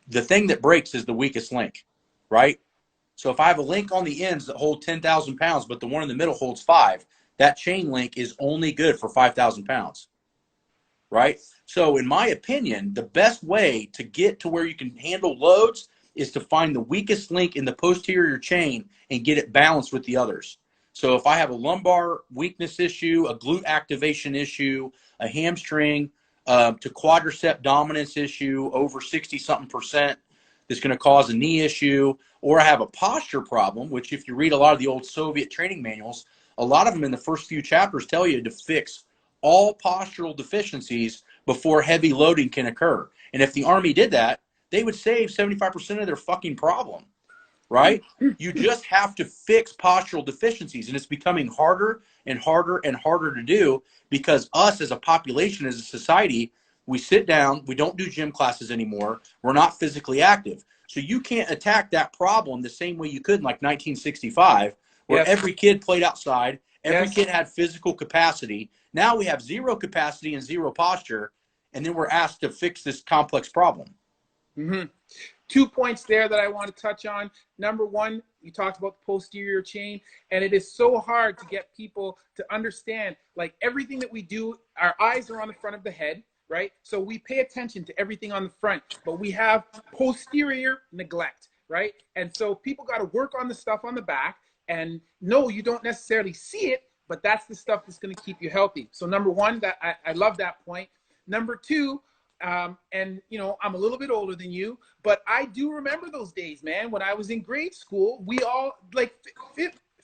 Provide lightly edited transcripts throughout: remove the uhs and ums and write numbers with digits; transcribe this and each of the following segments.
the thing that breaks is the weakest link, right? So if I have a link on the ends that hold 10,000 pounds, but the one in the middle holds 5, that chain link is only good for 5,000 pounds, right? So in my opinion, the best way to get to where you can handle loads is to find the weakest link in the posterior chain and get it balanced with the others. So if I have a lumbar weakness issue, a glute activation issue, a hamstring to quadricep dominance issue over 60-something% that's going to cause a knee issue, or I have a posture problem, which if you read a lot of the old Soviet training manuals, a lot of them in the first few chapters tell you to fix all postural deficiencies before heavy loading can occur. And if the Army did that, they would save 75% of their fucking problem, right? You just have to fix postural deficiencies, and it's becoming harder and harder and harder to do because us as a population, as a society, we sit down, we don't do gym classes anymore, we're not physically active. So you can't attack that problem the same way you could in like 1965, where Yes. every kid played outside, every Yes. kid had physical capacity. Now we have zero capacity and zero posture, and then we're asked to fix this complex problem. Mm-hmm. 2 points there that I want to touch on. Number one, you talked about the posterior chain, and it is so hard to get people to understand, like everything that we do, our eyes are on the front of the head, right? So we pay attention to everything on the front, but we have posterior neglect, right? And so people got to work on the stuff on the back, and no, you don't necessarily see it, but that's the stuff that's going to keep you healthy. So number one, that I love that point. Number two, and you know, I'm a little bit older than you, but I do remember those days, man. When I was in grade school, we all like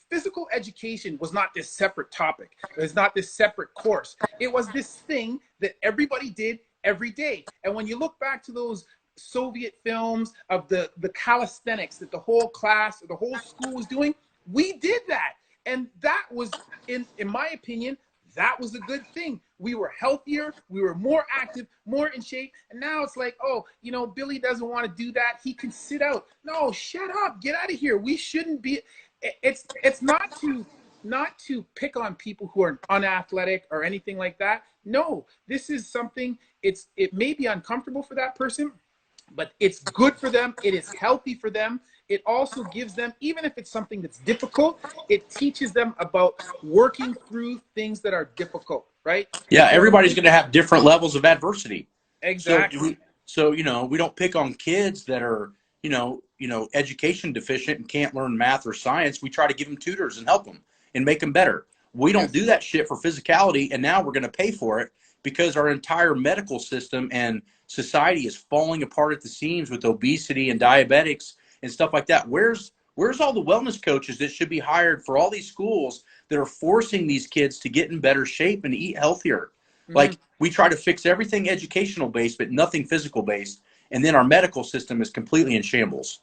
physical education was not this separate topic. It was not this separate course. It was this thing that everybody did every day. And when you look back to those Soviet films of the calisthenics that the whole class or the whole school was doing, we did that. And that was, in my opinion, that was a good thing. We were healthier, we were more active, more in shape. And now it's like, oh, you know, Billy doesn't want to do that. He can sit out. No, shut up. Get out of here. We shouldn't be. It's not to pick on people who are unathletic or anything like that. No, this is something, it may be uncomfortable for that person, but it's good for them. It is healthy for them. It also gives them, even if it's something that's difficult, it teaches them about working through things that are difficult, right? Yeah, everybody's going to have different levels of adversity. Exactly. So you know, we don't pick on kids that are, you know, education deficient and can't learn math or science. We try to give them tutors and help them and make them better. We don't do that shit for physicality, and now we're going to pay for it because our entire medical system and society is falling apart at the seams with obesity and diabetics and stuff like that. Where's all the wellness coaches that should be hired for all these schools that are forcing these kids to get in better shape and eat healthier? Mm-hmm. Like, we try to fix everything educational based, but nothing physical based. And then our medical system is completely in shambles.